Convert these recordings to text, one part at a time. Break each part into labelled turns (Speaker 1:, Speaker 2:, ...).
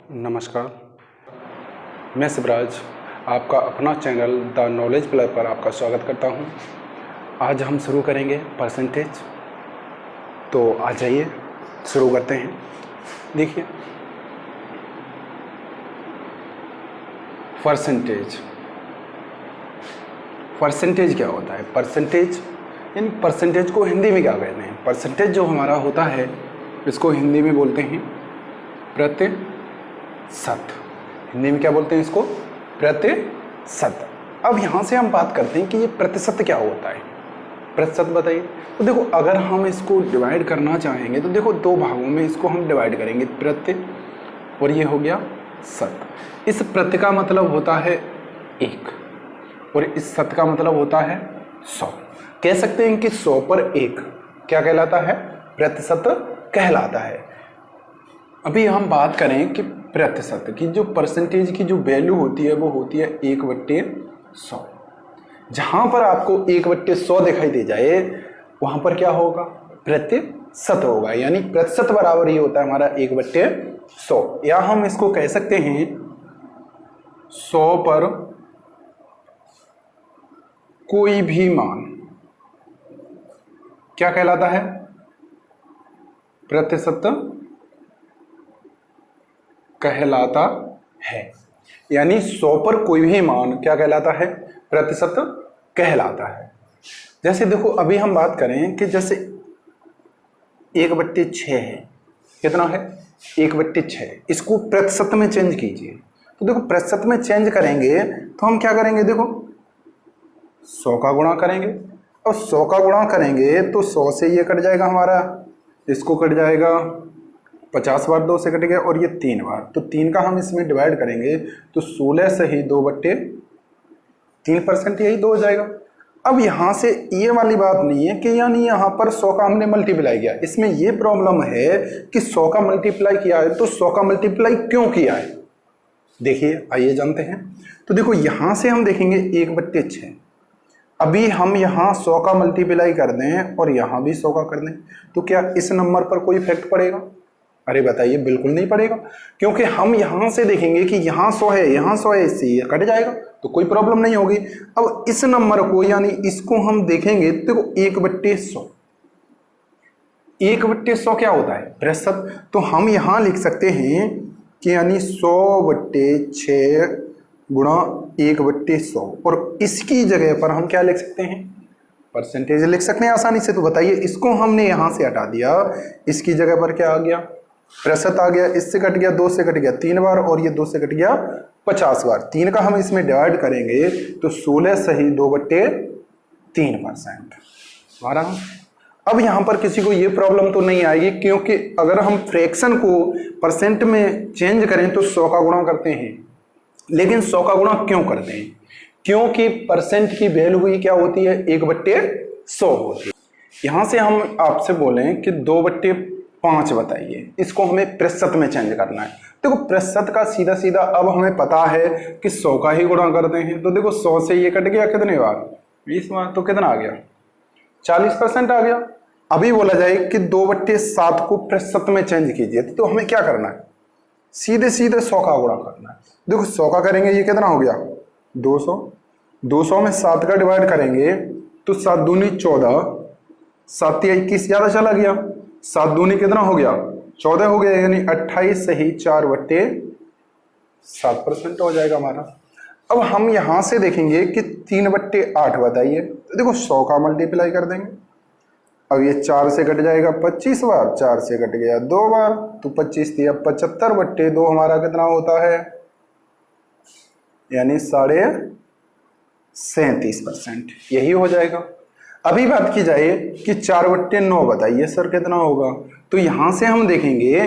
Speaker 1: नमस्कार, मैं शिवराज आपका अपना चैनल द नॉलेज प्लस पर आपका स्वागत करता हूं। आज हम शुरू करेंगे परसेंटेज। तो आ जाइए शुरू करते हैं। देखिए, परसेंटेज क्या होता है? परसेंटेज यानी परसेंटेज को हिंदी में क्या कहते हैं? परसेंटेज जो हमारा होता है इसको हिंदी में बोलते हैं प्रतिशत। हिंदी में क्या बोलते हैं इसको? प्रतिशत। अब यहाँ से हम बात करते हैं कि ये प्रतिशत क्या होता है। प्रतिशत बताइए। तो देखो, अगर हम इसको डिवाइड करना चाहेंगे तो देखो दो भागों में इसको हम डिवाइड करेंगे, प्रति और ये हो गया शत। इस प्रति का मतलब होता है 1 और इस शत का मतलब होता है 100। कह सकते हैं कि 100 पर 1 क्या कहलाता है? प्रतिशत कहलाता है। अभी हम बात करें कि प्रतिशत की जो परसेंटेज की जो वैल्यू होती है वो होती है 1/100। जहां पर आपको 1/100 दिखाई दे जाए वहां पर क्या होगा? प्रतिशत होगा। यानी प्रतिशत बराबर ही होता है हमारा 1/100। या हम इसको कह सकते हैं 100 पर कोई भी मान क्या कहलाता है? प्रतिशत कहलाता है। यानी 100 पर कोई भी मान क्या कहलाता है? प्रतिशत कहलाता है। जैसे देखो, अभी हम बात करें कि जैसे 1/6 है। कितना है? 1/6। इसको प्रतिशत में चेंज कीजिए। तो देखो, प्रतिशत में चेंज करेंगे तो हम क्या करेंगे? देखो 100 का गुणा करेंगे और 100 का गुणा करेंगे तो 100 से ये कट जाएगा हमारा, इसको कट जाएगा 50 बार, 2 से कट गया और ये 3 बार। तो 3 का हम इसमें डिवाइड करेंगे तो 16 से ही 2/3%, यही 2 हो जाएगा। अब यहाँ से ये वाली बात नहीं है कि यानी यहाँ पर 100 का हमने मल्टीप्लाई किया। इसमें ये प्रॉब्लम है कि 100 का मल्टीप्लाई किया है तो 100 का मल्टीप्लाई क्यों किया है? देखिए, आइए जानते हैं। तो देखो, यहाँ से हम देखेंगे 1/6। अभी हम यहाँ 100 का मल्टीप्लाई कर दें और यहाँ भी 100 का कर दें तो क्या इस नंबर पर कोई इफेक्ट पड़ेगा? अरे बताइए, बिल्कुल नहीं पड़ेगा। क्योंकि हम यहाँ से देखेंगे कि यहाँ 100 है, यहाँ 100 है, इससे ये कट जाएगा तो कोई प्रॉब्लम नहीं होगी। अब इस नंबर को यानी इसको हम देखेंगे तो देखो 1/100। 1/100 क्या होता है? प्रतिशत। तो हम यहाँ लिख सकते हैं कि यानी 100/6 गुणा 1/100 और इसकी जगह पर हम क्या लिख सकते हैं? परसेंटेज लिख सकते हैं आसानी से। तो बताइए, इसको हमने यहाँ से हटा दिया, इसकी जगह पर क्या आ गया? प्रतिशत आ गया। इससे कट गया, 2 से कट गया 3 बार और ये 2 से कट गया 50 बार। 3 का हम इसमें डिवाइड करेंगे तो 16 से ही 2/3%। अब यहाँ पर किसी को ये प्रॉब्लम तो नहीं आएगी, क्योंकि अगर हम फ्रैक्शन को परसेंट में चेंज करें तो 100 का गुणा करते हैं। लेकिन 100 का गुणा क्यों करते हैं? क्योंकि परसेंट की वैल्यू ही क्या होती है? 1/100 होती है। यहां से हम आपसे बोलें कि 2/5 बताइए, इसको हमें प्रतिशत में चेंज करना है। देखो, प्रतिशत का सीधा सीधा अब हमें पता है कि 100 का ही गुणा करते हैं। तो देखो 100 से ये कट गया कितने बार? 20 बार। तो कितना आ गया? 40% आ गया। अभी बोला जाए कि 2/7 को प्रतिशत में चेंज कीजिए तो हमें क्या करना है? सीधे सीधे 100 का गुणा करना है। देखो 100 का करेंगे, ये कितना हो गया? 200। 200 में 7 का डिवाइड करेंगे तो 7 दूनी 14, 7 या 21 ज्यादा चला गया। 7 दूनी कितना हो गया? 14 हो गया। यानी 28 से ही 4/7% हो जाएगा हमारा। अब हम यहां से देखेंगे कि 3/8 बताइए। तो देखो 100 का मल्टीप्लाई कर देंगे। अब ये 4 से कट जाएगा 25 बार, 4 से कट गया 2 बार तो 25 दिया 75/2 हमारा कितना होता है? यानी 37.5%, यही हो जाएगा। अभी बात की जाए कि 4/9 बताइए सर कितना होगा? तो यहां से हम देखेंगे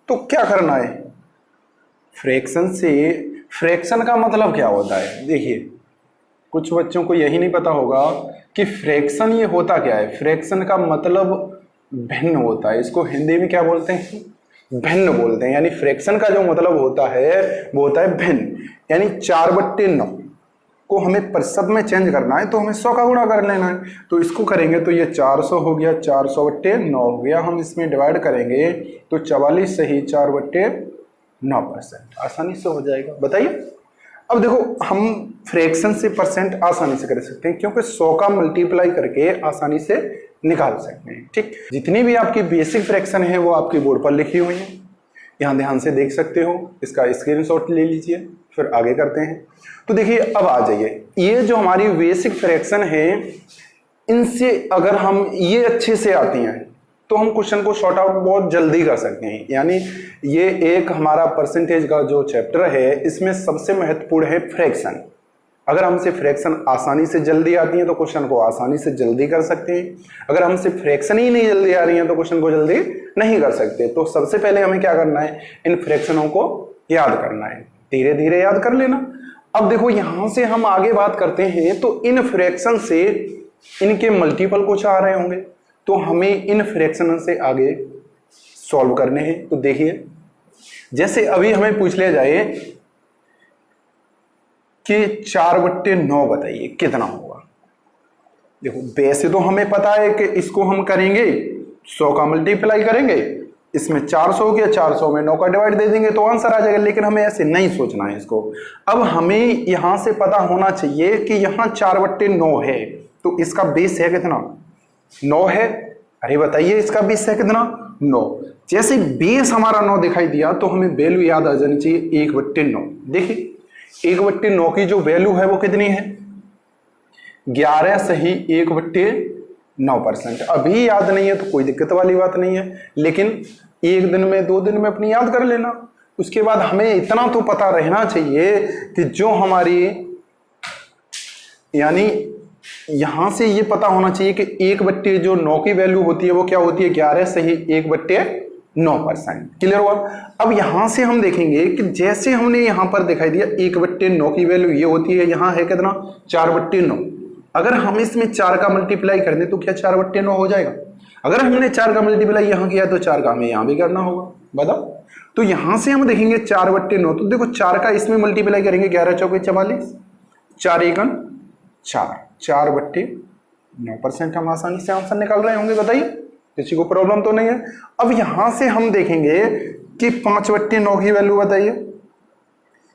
Speaker 1: तो क्या करना है? फ्रैक्शन से। फ्रैक्शन का मतलब क्या होता है? देखिए, कुछ बच्चों को यही नहीं पता होगा कि फ्रैक्शन ये होता क्या है। फ्रैक्शन का मतलब भिन्न होता है। इसको हिंदी में क्या बोलते हैं? भिन्न बोलते हैं। यानी फ्रैक्शन का जो मतलब होता है वो होता है भिन्न। यानी 4/9 को हमें प्रतिशत में चेंज करना है तो हमें 100 का गुणा कर लेना है। तो इसको करेंगे तो ये 400 हो गया, 400/9 हो गया। हम इसमें डिवाइड करेंगे तो 44 से ही 4/9 9%। आसानी से हो जाएगा, बताइए। अब देखो हम फ्रैक्शन से परसेंट आसानी से कर सकते हैं क्योंकि 100 का मल्टीप्लाई करके आसानी से निकाल सकते हैं। ठीक, जितनी भी आपकी बेसिक फ्रैक्शन है वो आपकी बोर्ड पर लिखी हुई है, यहाँ ध्यान से देख सकते हो, इसका स्क्रीनशॉट ले लीजिए, फिर आगे करते हैं। तो देखिए अब आ जाइए, ये जो हमारी बेसिक फ्रैक्शन है इनसे अगर हम ये अच्छे से आती हैं तो हम क्वेश्चन को शॉर्ट आउट बहुत जल्दी कर सकते हैं। यानी ये एक हमारा परसेंटेज का जो चैप्टर है इसमें सबसे महत्वपूर्ण है फ्रैक्शन। अगर हमसे फ्रैक्शन आसानी से जल्दी आती है तो क्वेश्चन को आसानी से जल्दी कर सकते हैं, अगर हमसे फ्रैक्शन ही नहीं जल्दी आ रही है तो क्वेश्चन को जल्दी नहीं कर सकते। तो सबसे पहले हमें क्या करना है, इन फ्रैक्शनों को याद करना है, धीरे धीरे याद कर लेना। अब देखो यहां से हम आगे बात करते हैं तो इन फ्रैक्शन से इनके मल्टीपल कुछ आ रहे होंगे तो हमें इन फ्रैक्शन से आगे सॉल्व करने हैं। तो देखिए जैसे अभी हमें पूछ लिया जाए कि 4/9 बताइए कितना होगा। देखो वैसे तो हमें पता है कि इसको हम करेंगे 100 का मल्टीप्लाई करेंगे, इसमें 400 के 400 में 9 का डिवाइड दे देंगे तो आंसर आ जाएगा, लेकिन हमें ऐसे नहीं सोचना है इसको। अब हमें यहां से पता होना चाहिए कि यहां 4/9 है तो इसका बेस है कितना, 9 है। अरे बताइए इसका बेस है कितना, 9। जैसे बेस हमारा 9 दिखाई दिया तो हमें वैल्यू याद आ जानी चाहिए 1/9। देखिए 1/9 की जो वैल्यू है वो कितनी है, 11 सही 1/9%। अभी याद नहीं है तो कोई दिक्कत वाली बात नहीं है, लेकिन एक दिन में 2 दिन में अपनी याद कर लेना। उसके बाद हमें इतना तो पता रहना चाहिए कि जो हमारी यानी यहां से ये पता होना चाहिए कि 1/9 की वैल्यू होती है वो क्या होती है, 11 सही 1/9%। क्लियर हुआ। अब यहां से हम देखेंगे कि जैसे हमने यहां पर दिखाई दिया 1/9 की वैल्यू ये होती है, यहां है कितना 4/9। अगर हम इसमें 4 का मल्टीप्लाई कर दें तो क्या 4/9 हो जाएगा। अगर हमने 4 का मल्टीप्लाई यहां किया तो 4 का हमें यहां भी करना होगा, बताओ। तो यहां से हम देखेंगे 4/9, तो देखो 4 का इसमें मल्टीप्लाई करेंगे, 11 चौके 44, 4 एकन 4, 4/9% हम आसानी से आंसर निकाल रहे होंगे, बताइए किसी को प्रॉब्लम तो नहीं है। अब यहां से हम देखेंगे कि 5/9 की वैल्यू बताइए।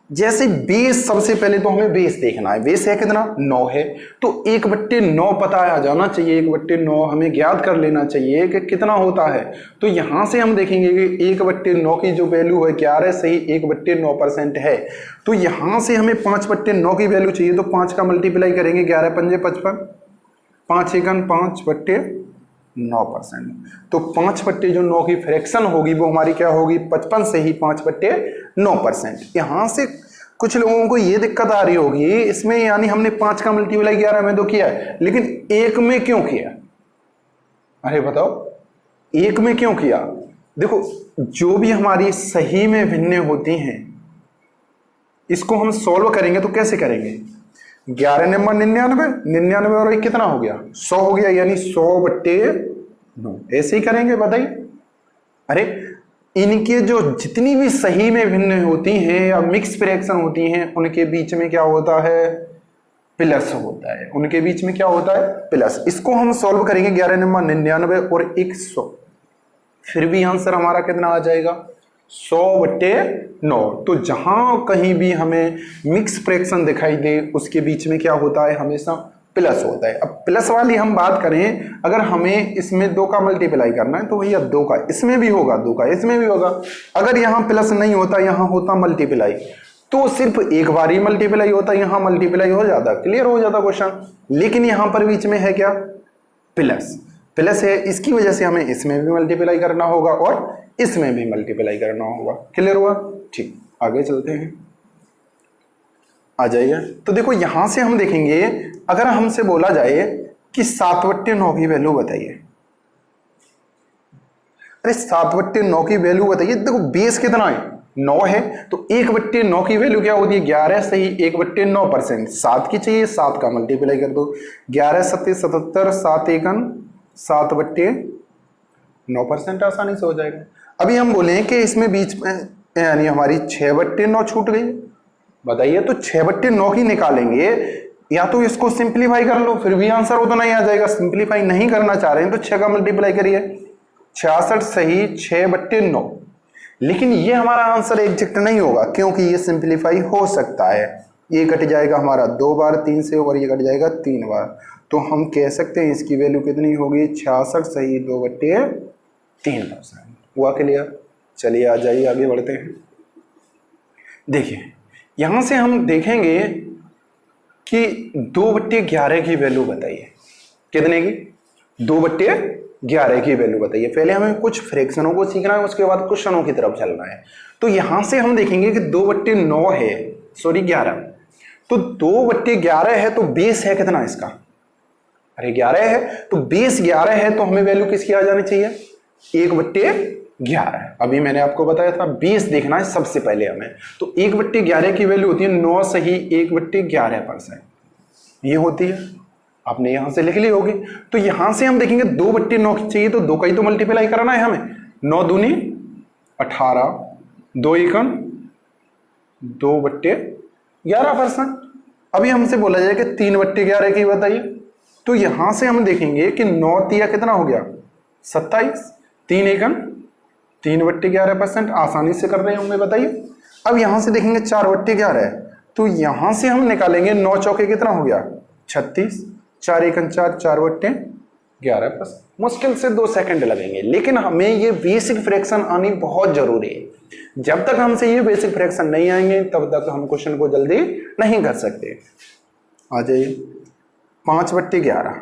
Speaker 1: जैसे बेस, सबसे पहले तो हमें बेस देखना है, बेस है कितना 9 है, तो 1/9 पता आ जाना चाहिए, 1/9 हमें ज्ञात कर लेना चाहिए कि कितना होता है। तो यहां से हम देखेंगे कि 1/9 की जो वैल्यू है 11 सही 1/9% है, तो यहां से हमें 5/9 की वैल्यू चाहिए, तो 5 का मल्टीप्लाई करेंगे, 11 पंजे 55, 5 एकन 5/9%। तो 5/9 की फ्रैक्शन होगी वो हमारी क्या होगी, 55 से ही 5/9%। यहां से कुछ लोगों को ये दिक्कत आ रही होगी इसमें, यानी हमने 5 का मल्टीप्लाई 11 में तो किया है, लेकिन 1 में क्यों किया। अरे बताओ 1 में क्यों किया। देखो जो भी हमारी सही में भिन्न होती हैं इसको हम सॉल्व करेंगे तो कैसे करेंगे, 11 नंबर 99 और 1 कितना हो गया 100 हो गया, यानी 100/9 ऐसे ही करेंगे, बताइए। अरे इनके जो जितनी भी सही में भिन्न होती हैं या मिक्स फ्रैक्शन होती हैं उनके बीच में क्या होता है, प्लस होता है, उनके बीच में क्या होता है, प्लस। इसको हम सॉल्व करेंगे 11 नंबर 99 और 100, फिर भी आंसर हमारा कितना आ जाएगा 100/9। तो जहां कहीं भी हमें मिक्स फ्रैक्शन दिखाई दे उसके बीच में क्या होता है, हमेशा प्लस होता है। अब प्लस वाली हम बात करें, अगर हमें इसमें 2 का मल्टीप्लाई करना है तो भैया 2 का इसमें भी होगा, 2 का इसमें भी होगा। अगर यहां प्लस नहीं होता, यहां होता मल्टीप्लाई, तो सिर्फ एक बार ही मल्टीप्लाई होता, यहां मल्टीप्लाई हो जाता, क्लियर हो जाता क्वेश्चन। लेकिन यहां पर बीच में है क्या, प्लस, प्लस है, इसकी वजह से हमें इसमें भी मल्टीप्लाई करना होगा और इसमें भी मल्टीप्लाई करना होगा, क्लियर हुआ। ठीक, आगे चलते हैं, आ जाइए। तो देखो यहां से हम देखेंगे, अगर हमसे बोला जाए कि 7/9 की वैल्यू बताइए, अरे 7/9 की वैल्यू बताइए। देखो बेस कितना है 9 है, तो 1/9 की वैल्यू क्या होती है, 11 सही 1/9%। 7 की चाहिए, 7 का मल्टीप्लाई कर दो, 11 सत्ते 77, 7 एकन 7/9%, आसानी से हो जाएगा। अभी हम बोले कि इसमें बीच में यानी हमारी 6/9 छूट गई, बताइए। तो 6/9 की निकालेंगे, या तो इसको सिंप्लीफाई कर लो फिर भी आंसर वो तो नहीं आ जाएगा। सिंप्लीफाई नहीं करना चाह रहे हैं तो 6 का मल्टीप्लाई करिए, 66 सही 6/9, लेकिन ये हमारा आंसर एग्जैक्ट नहीं होगा क्योंकि ये सिंप्लीफाई हो सकता है। ये कट जाएगा हमारा 2 बार 3 से और ये कट जाएगा 3 बार, तो हम कह सकते हैं इसकी वैल्यू कितनी होगी 66 सही 2/3%। हुआ क्लियर? चलिए आ जाइए आगे बढ़ते हैं। देखिए यहां से हम देखेंगे कि 2/11 की वैल्यू बताइए, कितने की? 2/11 की वैल्यू बताइए। पहले हमें कुछ फ्रैक्शनों को सीखना है, उसके बाद क्वेश्चनों की तरफ चलना है। तो यहां से हम देखेंगे कि 2/9 है, सॉरी 11, तो 2/11 है तो बेस है कितना इसका? अरे 11 है, तो बेस 11 है तो हमें वैल्यू किसकी आ जानी चाहिए? 1/11। अभी मैंने आपको बताया था बेस देखना है सबसे पहले हमें, तो 1/11 की वैल्यू होती है 9 सही 1/11%, ये होती है, आपने यहां से लिख ली होगी। तो यहां से हम देखेंगे 2/9 की चाहिए तो 2 का ही तो मल्टीप्लाई कराना है हमें। 9 दूनी 18, 2 एकम 2/11%। अभी हमसे बोला जाए कि 3/11 की बताइए, तो यहां से हम देखेंगे कि 9 तिया कितना हो गया 27, 3 एकम 3/11%। आसानी से कर रहे होंगे बताइए। अब यहां से देखेंगे 4/11, तो यहां से हम निकालेंगे 9 चौके कितना हो गया 36, 4 एकम 4, 4/11%। मुश्किल से 2 सेकंड लगेंगे, लेकिन हमें ये बेसिक फ्रैक्शन आनी बहुत जरूरी है। जब तक हमसे ये बेसिक फ्रैक्शन नहीं आएंगे तब तक हम क्वेश्चन को जल्दी नहीं कर सकते। आ जाइए 5/11,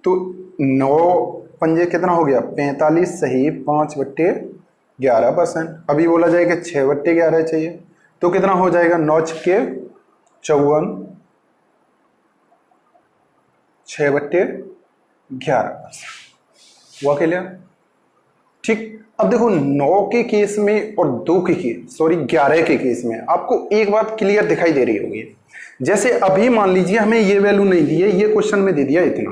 Speaker 1: तो 9 पंजे कितना हो गया 45 सही 5/11%। अभी बोला जाए कि 6/11 चाहिए तो कितना हो जाएगा 9 छक्के 54, 6/11%। हुआ क्लियर? ठीक। अब देखो 9 के केस में और 2 के केस, सॉरी 11 के केस में आपको एक बात क्लियर दिखाई दे रही होगी। जैसे अभी मान लीजिए हमें ये वैल्यू नहीं दी है, ये क्वेश्चन में दे दिया इतना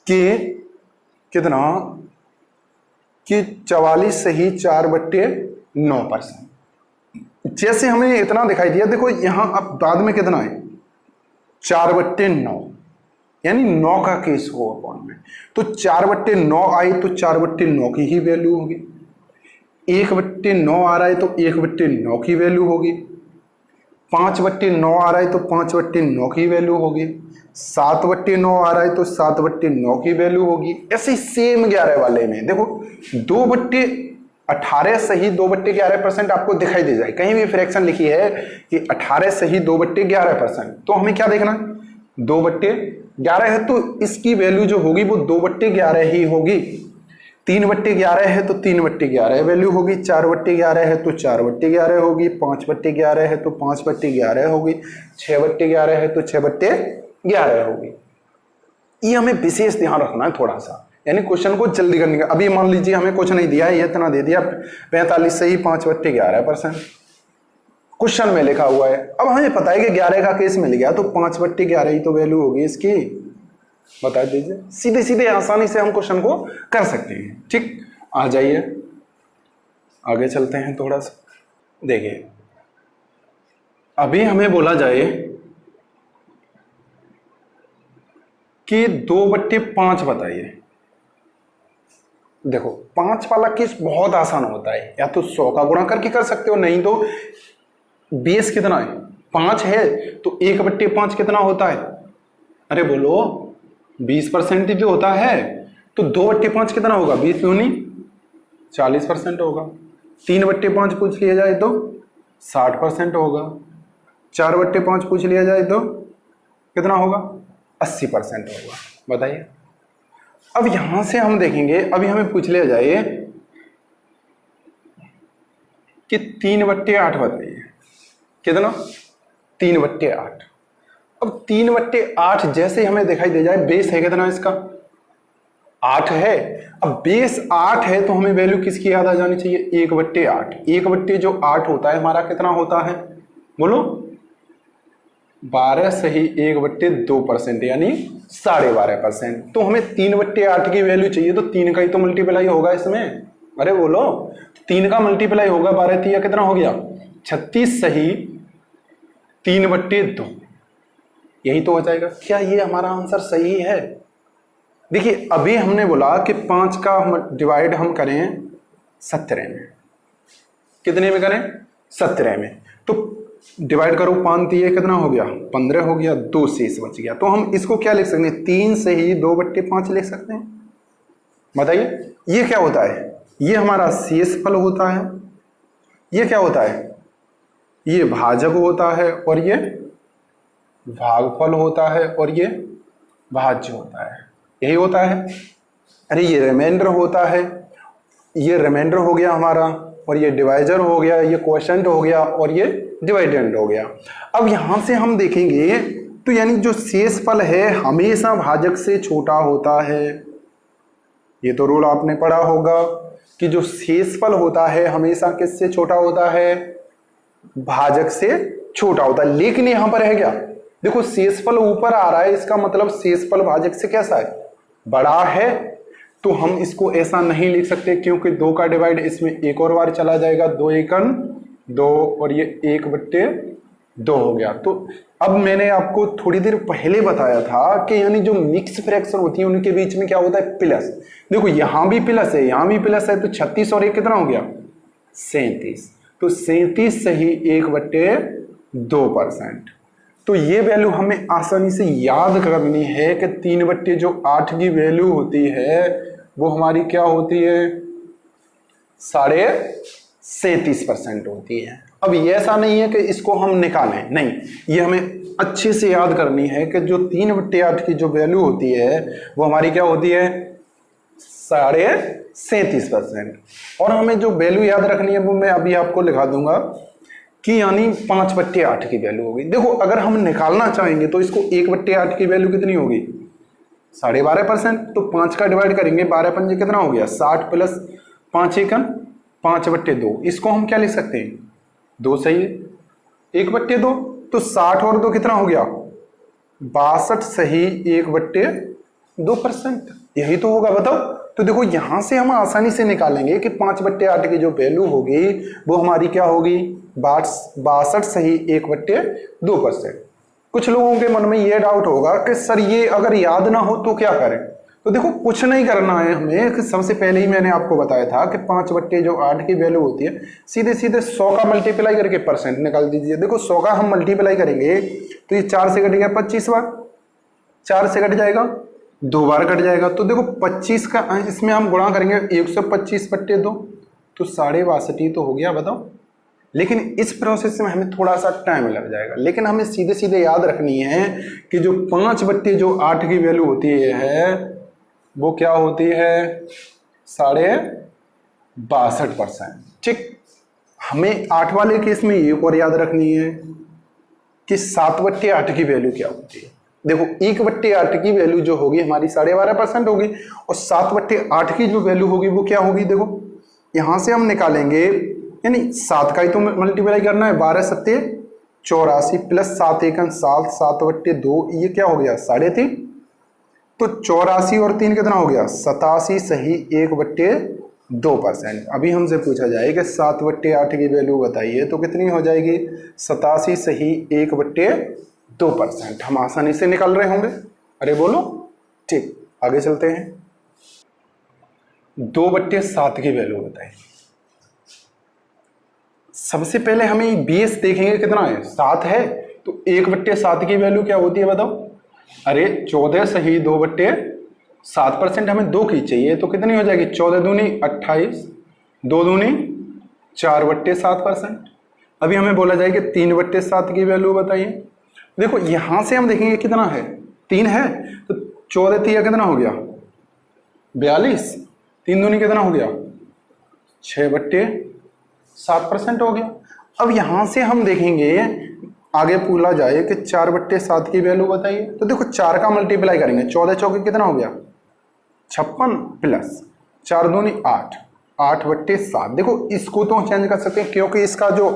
Speaker 1: कि कितना कि 44 सही 4/9%। जैसे हमें इतना दिखाई दिया, देखो यहां अब बाद में कितना है 4/9, यानी 9 का केस हो अपॉन में, तो 4/9 आई तो 4/9 की ही वैल्यू होगी। 1/9 आ रहा है तो 1/9 की वैल्यू होगी। 5/9 आ रहा है तो 5/9 की वैल्यू होगी। 7/9 आ रहा है तो 7/9 की वैल्यू होगी। ऐसे सेम 11 वाले में देखो 2/18 सही 2/11% आपको दिखाई दे जाए, कहीं भी फ्रैक्शन लिखी है कि 18 सही 2/11%, तो हमें क्या देखना है 2/11 है तो इसकी वैल्यू जो होगी वो 2/11 ही होगी। 3/11 है तो 3/11 वैल्यू होगी। 4/11 है तो 4/11 होगी। 5/11 है तो 5/11 होगी। 6/11 है तो 6/11 होगी। ये हमें विशेष ध्यान रखना है थोड़ा सा, यानी क्वेश्चन को जल्दी करने का। अभी मान लीजिए हमें कुछ नहीं दिया है, ये इतना दे दिया 45 से ही 5/11%, क्वेश्चन में लिखा हुआ है। अब हमें पता है कि 11 का केस मिल गया तो 5/11 ही तो वैल्यू होगी इसकी, बता दीजिए। सीधे सीधे आसानी से हम क्वेश्चन को कर सकते हैं। ठीक, आ जाइए आगे चलते हैं थोड़ा सा। देखिए अभी हमें बोला जाए कि 2/5 बताइए। देखो 5 वाला केस बहुत आसान होता है, या तो 100 का गुणा करके कर सकते हो, नहीं तो बेस कितना है 5 है तो 1/5 कितना होता है? अरे बोलो 20% जो होता है, तो 2/5 कितना होगा 20 दूनी 40% होगा। 3/5 पूछ लिया जाए तो 60% होगा। 4/5 पूछ लिया जाए तो कितना होगा 80% होगा। बताइए। अब यहां से हम देखेंगे, अभी हमें पूछ लिया जाए कि 3/8 बताइए कितना 3/8। अब 3/8 जैसे हमें दिखाई दे जाए, बेस है कितना इसका 8 है। अब बेस 8 है तो हमें वैल्यू किसकी याद आ जानी चाहिए 1/8। 1/8 होता है हमारा कितना होता है बोलो 12 सही 1/2%, यानी 12.5%। तो हमें 3/8 की वैल्यू चाहिए तो 3 का ही तो मल्टीप्लाई होगा इसमें। अरे बोलो 3 का मल्टीप्लाई होगा 12 या कितना हो गया 36 सही 3/2, यही तो हो जाएगा। क्या ये हमारा आंसर सही है? देखिए अभी हमने बोला कि 5 का डिवाइड हम करें 17 में। कितने में करें? 17 में। तो डिवाइड करो 5 दिए, कितना हो गया? 15 हो गया, 2 शेष बच गया। तो हम इसको क्या लिख सकते हैं? 3 से ही 2/5 लिख सकते हैं। बताइए ये क्या होता है? ये हमारा शेषफल होता है। ये क्या होता है? ये भाजक होता है, और ये भागफल होता है, और ये भाज्य होता है। यही होता है। अरे ये रिमाइंडर होता है, ये रिमाइंडर हो गया हमारा, और ये डिवाइजर हो गया, ये क्वोशंट हो गया, और ये डिवाइडेंड हो गया। अब यहां से हम देखेंगे तो यानी जो शेषफल है हमेशा भाजक से छोटा होता है। ये तो रूल आपने पढ़ा होगा कि जो शेषफल होता है हमेशा किससे छोटा होता है? भाजक से छोटा होता है। लेकिन यहां पर है क्या? देखो शेषफल ऊपर आ रहा है, इसका मतलब शेषफल भाजक से कैसा है? बड़ा है। तो हम इसको ऐसा नहीं लिख सकते, क्योंकि 2 का डिवाइड इसमें एक और बार चला जाएगा। 2 एकन 2, और ये 1/2 हो गया। तो अब मैंने आपको थोड़ी देर पहले बताया था कि यानी जो मिक्स फ्रैक्शन होती है उनके बीच में क्या होता है? प्लस। देखो यहां भी प्लस है, यहां भी प्लस है, तो 36 और 1 कितना हो गया? 37। तो 37 सही 1/2%। तो ये वैल्यू हमें आसानी से याद करनी है कि 3/8 की वैल्यू होती है वो हमारी क्या होती है? 37.5% होती है। अब ये ऐसा नहीं है कि इसको हम निकालें, नहीं, ये हमें अच्छे से याद करनी है कि जो 3/8 की जो वैल्यू होती है वो हमारी क्या होती है? 37.5%। और हमें जो वैल्यू याद रखनी है वो मैं अभी आपको लिखा दूंगा कि यानी 5/8 की वैल्यू होगी। देखो अगर हम निकालना चाहेंगे तो इसको 1/8 की वैल्यू कितनी होगी? 12.5%। तो 5 का डिवाइड करेंगे, 12 पंजे कितना हो गया? 60 प्लस 5 एकन 5/2। इसको हम क्या लिख सकते हैं? 2 सही है, 1/2। तो 60 और 2 कितना हो गया? 62 सही 1/2%। यही तो होगा, बताओ। तो देखो यहां से हम आसानी से निकालेंगे कि 5/8 की जो वैल्यू होगी वो हमारी क्या होगी? 62 सही 1/2%। कुछ लोगों के मन में ये डाउट होगा कि सर ये अगर याद ना हो तो क्या करें? तो देखो कुछ नहीं करना है हमें, कि सबसे पहले ही मैंने आपको बताया था कि 5/8 की वैल्यू होती है, सीधे सीधे 100 का मल्टीप्लाई करके परसेंट निकाल दीजिए। देखो 100 का हम मल्टीप्लाई करेंगे तो ये 4 से कट गया 25 बार, 4 से कट जाएगा 2 बार कट जाएगा। तो देखो 25 का इसमें हम गुणा करेंगे 125/2, तो 62.5 तो हो गया, बताओ। लेकिन इस प्रोसेस में हमें थोड़ा सा टाइम लग जाएगा, लेकिन हमें सीधे सीधे याद रखनी है कि जो 5/8 की वैल्यू होती है वो क्या होती है? 62.5%। ठीक। हमें 8 वाले केस में एक और याद रखनी है कि 7/8 की वैल्यू क्या होती है। देखो 1/8 की वैल्यू जो होगी हमारी 12.5% होगी, और 7/8 की जो वैल्यू होगी वो क्या होगी? देखो यहां से हम निकालेंगे, यानी 7 का ही तो मल्टीप्लाई करना है, 12 सत्ते 84 प्लस 7 एकन 7, 7/2, ये क्या हो गया? 3.5। तो 84 और 3 कितना हो गया? 87 सही 1/2%। अभी हमसे पूछा जाए कि 7/8 की वैल्यू बताइए तो कितनी हो जाएगी? 87 सही 1/2%। हम आसानी से निकाल रहे होंगे। अरे बोलो। ठीक, आगे चलते हैं। 2/7 की वैल्यू बताइए। सबसे पहले हमें बेस देखेंगे कितना है? 7 है। तो 1/7 की वैल्यू क्या होती है बताओ? अरे 14 सही 2/7%। हमें 2 की चाहिए, तो कितनी हो जाएगी? 14 दूनी 28, 2 दूनी 4/7%। अभी हमें बोला जाए कि 3/7 की वैल्यू बताइए। देखो यहां से हम देखेंगे कितना है? 3 है। तो 14 3 कितना हो गया? 42। 3 दूनी कितना हो गया? 6/7% हो गया। अब यहां से हम देखेंगे, आगे पूछा जाए कि 4/7 की वैल्यू बताइए, तो देखो 4 का मल्टीप्लाई करेंगे, 14 चौके कितना हो गया? 56 प्लस 4 दूनी 8, 8/7। देखो इसको तो चेंज कर सकते हैं, क्योंकि इसका जो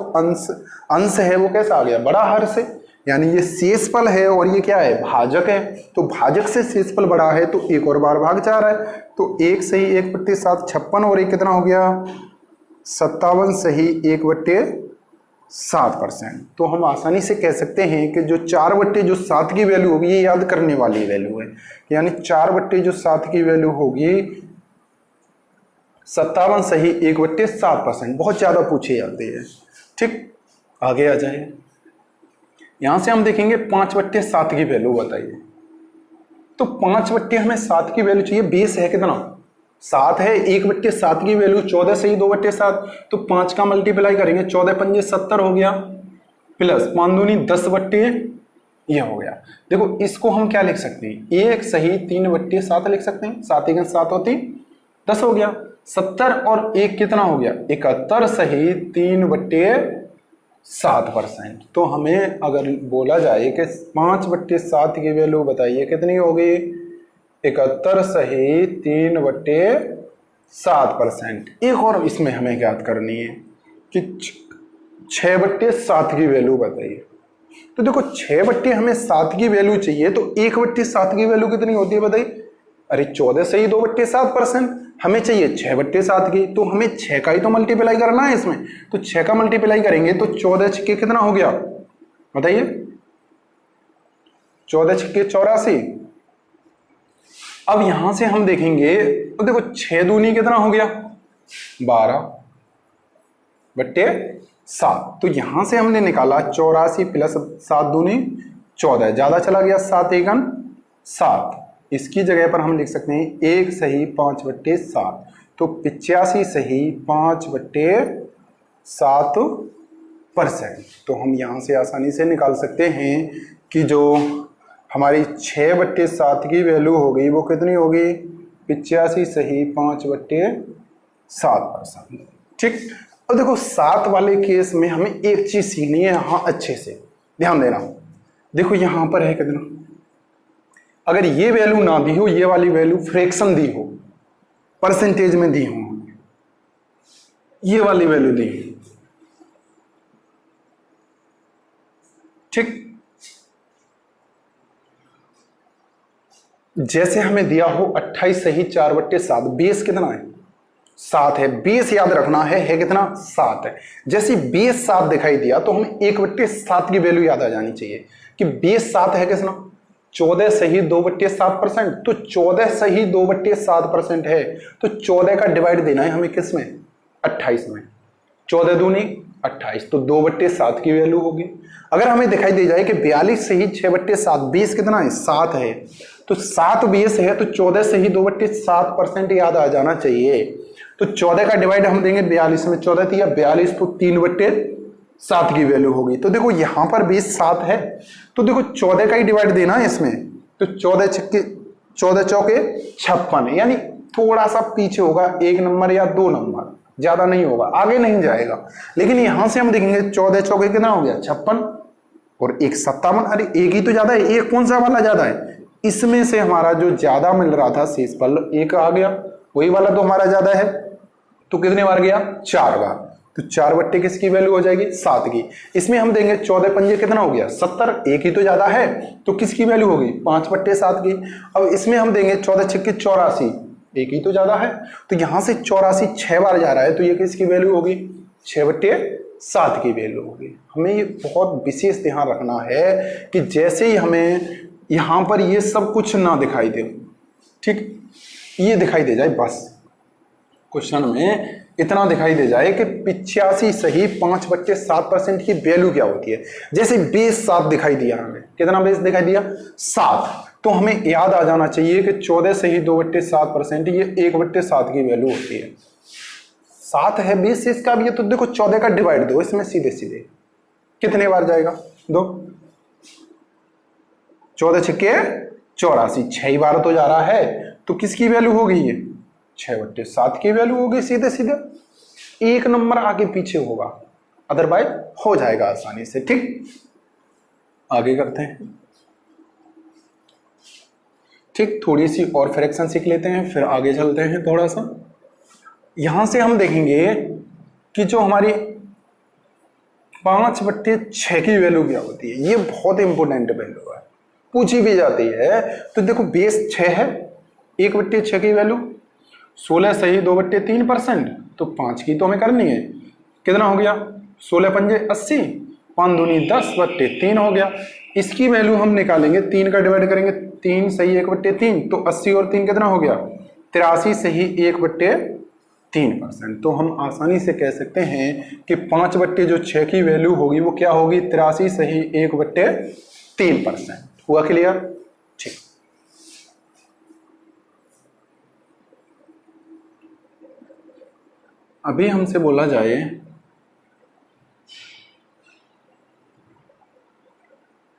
Speaker 1: अंश है वो कैसा आ गया? बड़ा हर से, यानी ये शेषफल है और ये क्या है? भाजक है। तो भाजक से शेषफल बड़ा है तो एक और बार भाग जा रहा है, तो 1 सही 1/7, 56 और 1 कितना हो गया? 57 सही 1/7%। तो हम आसानी से कह सकते हैं कि जो 4/7 की वैल्यू होगी ये याद करने वाली वैल्यू है, यानी 4/7 की वैल्यू होगी 57 सही 1/7%, बहुत ज्यादा पूछे जाते हैं। ठीक, आगे आ जाए। यहां से हम देखेंगे 5/7 की वैल्यू बताइए। तो 5 हमें 7 की वैल्यू चाहिए। बेस है कितना, 7 है। 1/7 की वैल्यू 14 सही 2/7, तो 5 का मल्टीप्लाई करेंगे, 14 पंजे 70 हो गया, प्लस 5 दूनी 10 ये हो गया। देखो इसको हम क्या लिख सकते हैं, 1 सही 3/7 लिख सकते हैं। 7 × 7 होती 10 हो गया। 70 और 1 कितना हो गया, 71 सही 3/7%। तो हमें अगर बोला जाए कि 5/7 की वैल्यू बताइए कितनी होगी, 71 सही 3/7%। एक और इसमें हमें याद करनी है कि 6/7 की वैल्यू बताइए। तो देखो 6 हमें 7 की वैल्यू चाहिए, तो 1/7 की वैल्यू कितनी होती है बताइए। अरे 14 सही 2/7%, हमें चाहिए 6/7 की, तो हमें 6 का ही तो मल्टीप्लाई करना है इसमें। तो 6 का मल्टीप्लाई करेंगे तो 14 छक्के कितना हो गया बताइए, 14 छक्के 84। अब यहां से हम देखेंगे तो देखो 6 दूनी कितना हो गया, 12/7। तो यहां से हमने निकाला 84 प्लस 7 दूनी 14, ज्यादा चला गया, 7 एकन 7। इसकी जगह पर हम लिख सकते हैं 1 सही 5/7, तो 85 सही 5/7%। तो हम यहां से आसानी से निकाल सकते हैं कि जो हमारी 6/7 की वैल्यू होगी वो कितनी होगी, 85 सही 5/7%। ठीक। और देखो 7 वाले केस में हमें एक चीज सीखनी है, यहां अच्छे से ध्यान देना। देखो यहां पर है कितना, अगर ये वैल्यू ना दी हो, ये वाली वैल्यू फ्रैक्शन दी हो, परसेंटेज में दी हो, ये वाली वैल्यू दी, ठीक। जैसे हमें दिया हो 28 सही 4/7, बेस कितना है 7 है, बेस याद रखना है कितना 7 है। जैसे बेस 7 दिखाई दिया तो हमें 1/7 की वैल्यू याद आ जानी चाहिए कि बेस 7 है कितना, 14 सही 2/7%। तो 14 सही 2/7% है, तो 14 का डिवाइड देना है हमें किस में, 28 में। 14 दूनी 28, तो 2/7 की वैल्यू होगी। अगर हमें दिखाई दे जाए कि 42 सही 6/7, बेस कितना है 7 है, तो 7 बेस है, तो 14 सही 2/7% याद आ जाना चाहिए। तो 14 का डिवाइड हम देंगे 42 में, 14 दिया 42, तो 3/7 की वैल्यू होगी। तो देखो यहां पर बेस 7 है, तो देखो 14 का ही डिवाइड देना है इसमें, तो 14 छक्के 14 चौके 56, यानी थोड़ा सा पीछे होगा, 1 नंबर या 2 नंबर, ज्यादा नहीं होगा, आगे नहीं जाएगा। लेकिन यहां से हम देखेंगे 14 चौके कितना हो गया 56 और 1 57। अरे एक ही तो ज्यादा है, एक कौन सा वाला ज्यादा है, इसमें से हमारा जो ज्यादा मिल रहा था शेषफल 1 आ गया, वही वाला तो हमारा ज्यादा है। तो कितने बार गया 4 बार, तो 4 किसकी वैल्यू हो जाएगी 7 की। इसमें हम देंगे 14 पंजे कितना हो गया 70, एक ही तो ज्यादा है, तो किसकी वैल्यु होगी 5/7 की। अब इसमें हम देंगे 14 छक्के 84, एक ही तो ज्यादा है, तो यहां से 84 6 बार जा रहा है, तो ये किसकी वैल्यू होगी 6/7 की वैल्यू होगी। हमें ये बहुत विशेष ध्यान रखना है कि जैसे ही हमें यहां पर ये सब कुछ ना दिखाई दे, ठीक, ये दिखाई दे जाए बस, क्वेश्चन में इतना दिखाई दे जाए कि 85 सही 5/7% की वैल्यू क्या होती है। जैसे बेस 7 दिखाई दिया, हमें कितना बेस दिखाई दिया 7, तो हमें याद आ जाना चाहिए कि 14 सही 2/7%, ये 1/7 की वैल्यू होती है। 7 है बेस इसका भी है, तो देखो 14 का डिवाइड दो इसमें सीधे सीधे, कितने बार जाएगा 2, 14 छक्के 84, 6 बार तो जा रहा है, तो किसकी वैल्यू होगी ये 6/7 की वैल्यू होगी, सीधे सीधे एक नंबर आगे पीछे होगा, अदरवाइज हो जाएगा आसानी से। ठीक, आगे करते हैं। ठीक, थोड़ी सी और फ्रैक्शन सीख लेते हैं, फिर आगे चलते हैं थोड़ा सा। यहां से हम देखेंगे कि जो हमारी 5/6 की वैल्यू क्या होती है, ये बहुत इंपॉर्टेंट वैल्यू है, पूछी भी जाती है। तो देखो बेस 6 है, 1/6 की वैल्यू 16 सही 2/3%, तो 5 की तो हमें करनी है, कितना हो गया 16 पंजे 80, 5 दूनी 10/3 हो गया। इसकी वैल्यू हम निकालेंगे, 3 का डिवाइड करेंगे, 3 सही 1/3, तो 80 और 3 कितना हो गया 83 सही 1/3 3%। तो हम आसानी से कह सकते हैं कि 5/6 जो 6 की वैल्यू होगी वो क्या होगी, 83 सही 1/3%। हुआ क्लियर? ठीक। अभी हमसे बोला जाए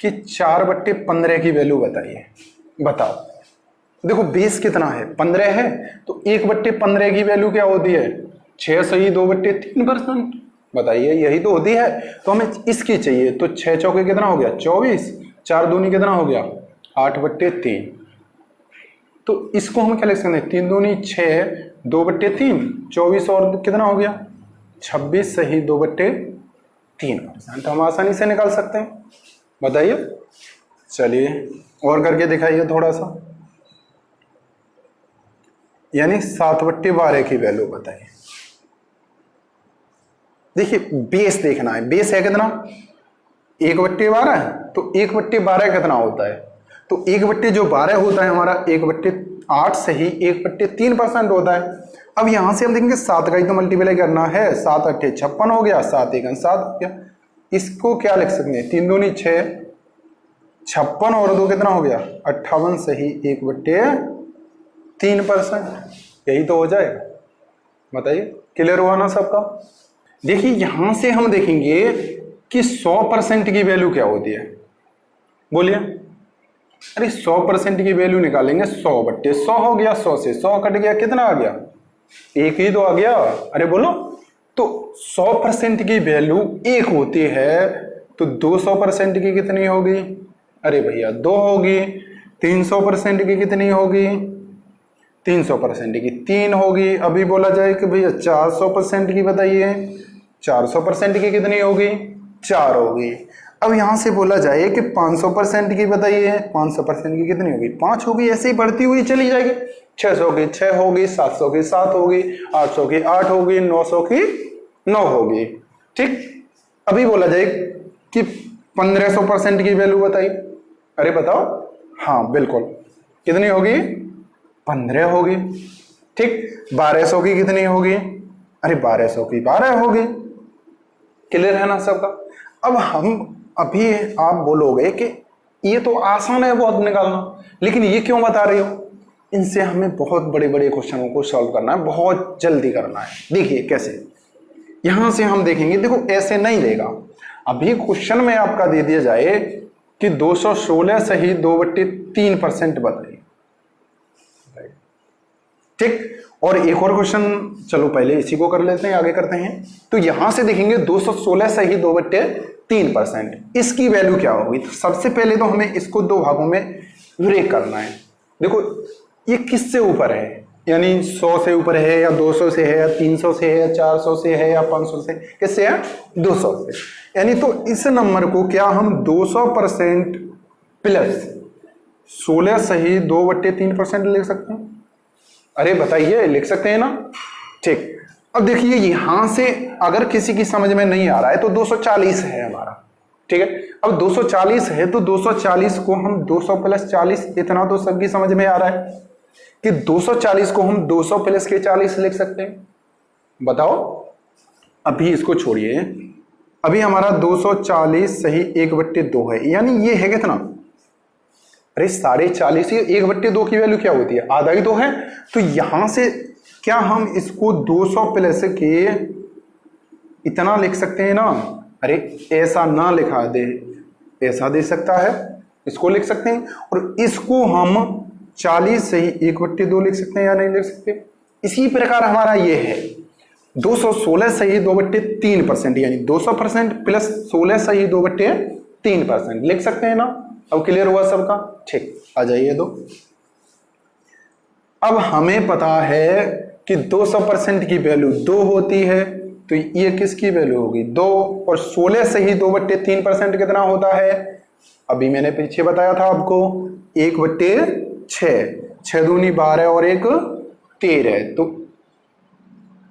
Speaker 1: कि 4/15 की वैल्यू बताइए। बताओ, देखो बेस कितना है, 15 है, तो 1/15 की वैल्यू क्या होती है, 6 सही 2/3%। बताइए, यही तो होती है। तो हमें इसकी चाहिए, तो 6 चौके कितना हो गया 24, 4 दूनी कितना हो गया 8/3। तो इसको हम क्या लिख सकते हैं, 3 दूनी 6, 2/3, 24 और कितना हो गया 26 सही 2/3%। हम आसानी से निकाल सकते हैं। बताइए, चलिए और करके दिखाइए थोड़ा सा। यानी 7/12 की वैल्यू बताइए। देखिए बेस देखना है, बेस है कितना 1/12 है, तो 1/12 कितना होता है, तो 1/12 होता है हमारा 1/8 सही 1/3% होता है। अब यहां से हम देखेंगे 7 का ही तो मल्टीप्लाई करना है, 7 8 56 हो गया, 7 1 7 हो गया। इसको क्या लिख सकते हैं, 3 दूनी 6, 56 और 2 कितना हो गया 58 सही 1/3%। यही तो हो जाएगा। बताइए, क्लियर हुआ ना सबका? देखिए यहां से हम देखेंगे कि 100% की वैल्यू क्या होती है, बोलिए। अरे 100% की वैल्यू निकालेंगे, 100/100 हो गया, 100 से 100 कट गया, कितना आ गया, एक ही तो आ गया। अरे बोलो, तो 100% की वैल्यू 1 होती है, तो 200% की कितनी होगी, अरे भैया 2 होगी। 300% की कितनी होगी, 300% की 3 होगी। अभी बोला जाए कि भैया 400% की बताइए, 400% की कितनी होगी 4 होगी। अब यहां से बोला जाए कि 500% की बताइए, 500% की कितनी होगी 5 होगी। ऐसे ही बढ़ती हुई चली जाएगी, 600 की 6 होगी, 700 की 7 होगी, 800 की 8 होगी, 900 की 9 होगी। ठीक। अभी बोला जाए कि 1500% की वैल्यू बताइए। अरे बताओ, हाँ बिल्कुल, कितनी होगी 15 होगी। ठीक। 1200 की कितनी होगी, अरे 1200 की 12 होगी। क्लियर है ना सबका? अब हम अभी आप बोलोगे कि ये तो आसान है बहुत निकालना, लेकिन ये क्यों बता रहे हो, इनसे हमें बहुत बड़े बड़े क्वेश्चनों को सॉल्व करना है, बहुत जल्दी करना है। देखिए कैसे, यहां से हम देखेंगे, देखो ऐसे नहीं देगा। अभी क्वेश्चन में आपका दे दिया जाए कि 216 सही 2/3% बताइए। ठीक। और एक और क्वेश्चन, चलो पहले इसी को कर लेते हैं, आगे करते हैं। तो यहां से देखेंगे 216 सही 2/3%, इसकी वैल्यू क्या होगी। तो सबसे पहले तो हमें इसको 2 भागों में ब्रेक करना है। देखो ये किससे ऊपर है, यानी 100 से ऊपर है या 200 से है या 300 से है या 400 से है या 500 से, किससे है 200 से। यानी तो इस नंबर को क्या हम 200% प्लस 16 सही 2/3% लिख सकते हैं। अरे बताइए, लिख सकते हैं ना? ठीक। अब देखिए यहां से अगर किसी की समझ में नहीं आ रहा है तो 240 है हमारा। ठीक है, अब 240 है तो 240 को हम 200 प्लस 40, इतना तो सबकी समझ में आ रहा है कि 240 को हम 200 प्लस के 40 लिख सकते हैं। बताओ, अभी इसको छोड़िए, अभी हमारा 240 सही 1/2 है, यानी ये है कितना, अरे 40.5, 1/2 की वैल्यू क्या होती है, आधा ही तो है। तो यहां से क्या हम इसको 200 प्लस के इतना लिख सकते हैं ना, अरे ऐसा ना लिखा दे, ऐसा दे सकता है, इसको लिख सकते हैं। और इसको हम 40 सही 1/2 लिख सकते हैं या नहीं लिख सकते। इसी प्रकार हमारा ये है 216 सही 2/3%, यानी 200% प्लस 16 सही 2/3% लिख सकते हैं ना। अब क्लियर हुआ सबका? ठीक, आ जाइए दो। अब हमें पता है कि 200% की वैल्यू 2 होती है, तो ये किसकी वैल्यू होगी 2, और 16 सही 2/3% कितना होता है, अभी मैंने पीछे बताया था आपको 1/6, 6 दूनी 12 और 1 13,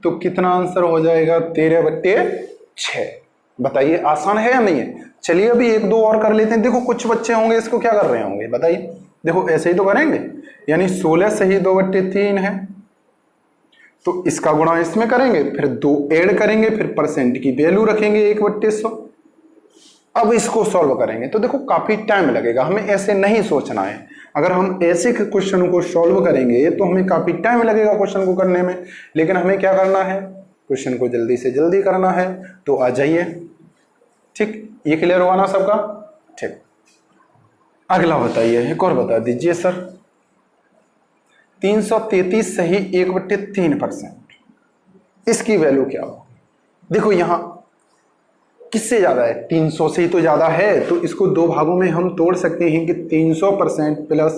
Speaker 1: तो कितना आंसर हो जाएगा 13/6। बताइए आसान है या नहीं है? चलिए अभी 1 2 और कर लेते हैं। देखो कुछ बच्चे होंगे इसको क्या कर रहे होंगे, बताइए। देखो ऐसे ही तो करेंगे, यानी 16 सही 2/3 है, तो इसका गुणा इसमें करेंगे, फिर 2 ऐड करेंगे, फिर परसेंट की वैल्यू रखेंगे 1/100। अब इसको सॉल्व करेंगे तो देखो काफी टाइम लगेगा, हमें ऐसे नहीं सोचना है। अगर हम ऐसे क्वेश्चन को सॉल्व करेंगे तो हमें काफी टाइम लगेगा क्वेश्चन को करने में, लेकिन हमें क्या करना है, क्वेश्चन को जल्दी से जल्दी करना है। तो आ जाइए, ठीक, ये क्लियर हुआ ना सबका? ठीक, अगला बताइए, एक और बता दीजिए सर। 333 सही 1/3%, इसकी वैल्यू क्या हो? देखो यहां किससे ज्यादा है, 300 से ही तो ज्यादा है, तो इसको 2 भागों में हम तोड़ सकते हैं कि 300% प्लस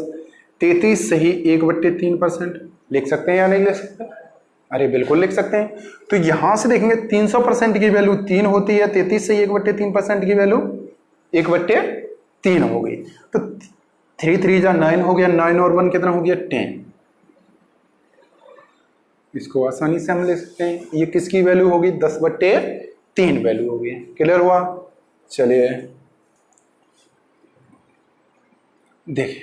Speaker 1: 33 सही 1/3%। लिख सकते हैं या नहीं लिख सकते? अरे बिल्कुल लिख सकते हैं। तो यहां से देखेंगे 300% की वैल्यू 3 होती है, 33 सही 1/3% की वैल्यू 1/3 हो गई। तो 3 3 जा 9 हो गया, 9 और 1 कितना हो गया, 10। इसको आसानी से हम ले सकते हैं, ये किसकी वैल्यू होगी, 10/3 वैल्यू होगी। क्लियर हुआ? चलिए देखिए,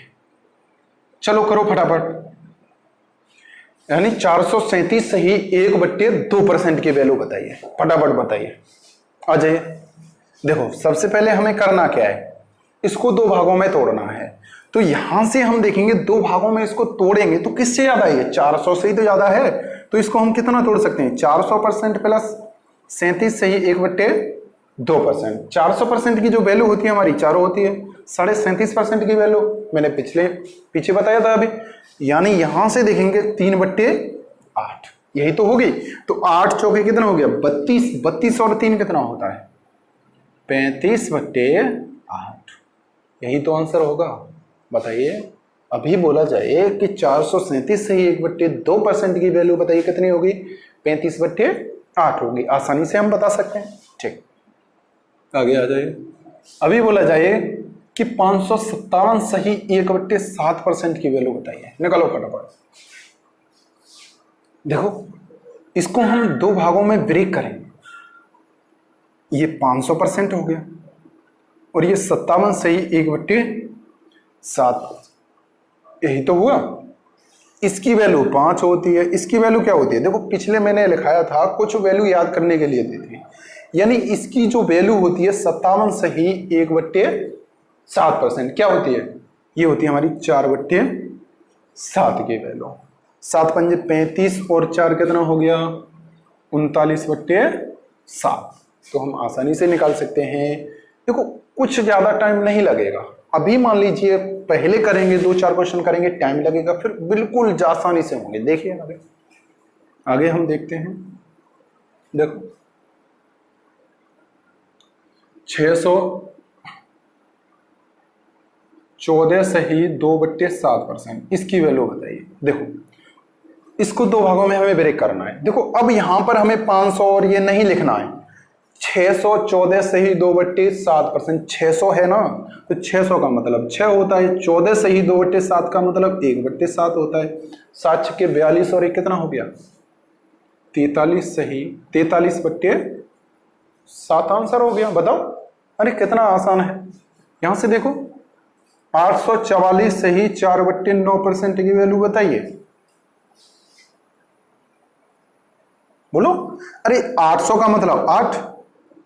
Speaker 1: चलो करो फटाफट। यानी 437 सही 1/2% की वैल्यू बताइए, फटाफट बताइए, आ जाइए। देखो सबसे पहले हमें करना क्या है, इसको 2 भागों में तोड़ना है। तो यहां से हम देखेंगे 2 भागों में इसको तोड़ेंगे तो किससे ज्यादा है, 400 से ही तो ज्यादा है। तो इसको हम कितना तोड़ सकते हैं, 400% प्लस 37 सही 1/2%। 400% की जो वैल्यू होती है हमारी 4 होती है, 37.5% की वैल्यू मैंने पीछे बताया था अभी। यानी यहां से देखेंगे 3/8, यही तो होगी। तो 8 चौके कितना हो गया, 32, 32 और 3 कितना होता है, 35/8। यही तो आंसर होगा। बताइए, अभी बोला जाए कि 437 से ही 1/2% की वैल्यू बताइए कितनी होगी, 35/8 होगी। आसानी से हम बता सकते हैं। ठीक, आगे आ जाइए। अभी बोला जाए कि 557 सही 1/7% की वैल्यू बताइए, निकालो फटाफट। देखो इसको हम 2 भागों में ब्रेक करें, ये 500% हो गया और ये 57 सही 1/7, यही तो हुआ। इसकी वैल्यू 5 होती है, इसकी वैल्यू क्या होती है, देखो पिछले मैंने लिखाया था, कुछ वैल्यू याद करने के लिए दी थी। यानी इसकी जो वैल्यू होती है 57 सही 1/7% क्या होती है, ये होती है हमारी 4/7 की वैल्यू। 7 पंजे 35 और 4 कितना हो गया, 39/7। तो हम आसानी से निकाल सकते हैं। देखो कुछ ज्यादा टाइम नहीं लगेगा। अभी मान लीजिए पहले करेंगे, 2-4 क्वेश्चन करेंगे, टाइम लगेगा, फिर बिल्कुल आसानी से होंगे। देखिए आगे हम देखते हैं। देखो 614 सही 2/7%, इसकी वैल्यू बताइए। देखो इसको 2 भागों में हमें ब्रेक करना है। देखो अब यहां पर हमें 500 और ये नहीं लिखना है, 614 सही 2/7%, 600 है ना, तो 600 का मतलब 6 होता है, 14 सही 2/7 का मतलब 1/7 होता है। 7 के 42 और 1 कितना हो गया, 43 सही 43/7 आंसर हो गया। बताओ, अरे कितना आसान है। यहां से देखो 844 सही 4/9% की वैल्यू बताइए, बोलो। अरे 800 का मतलब 8,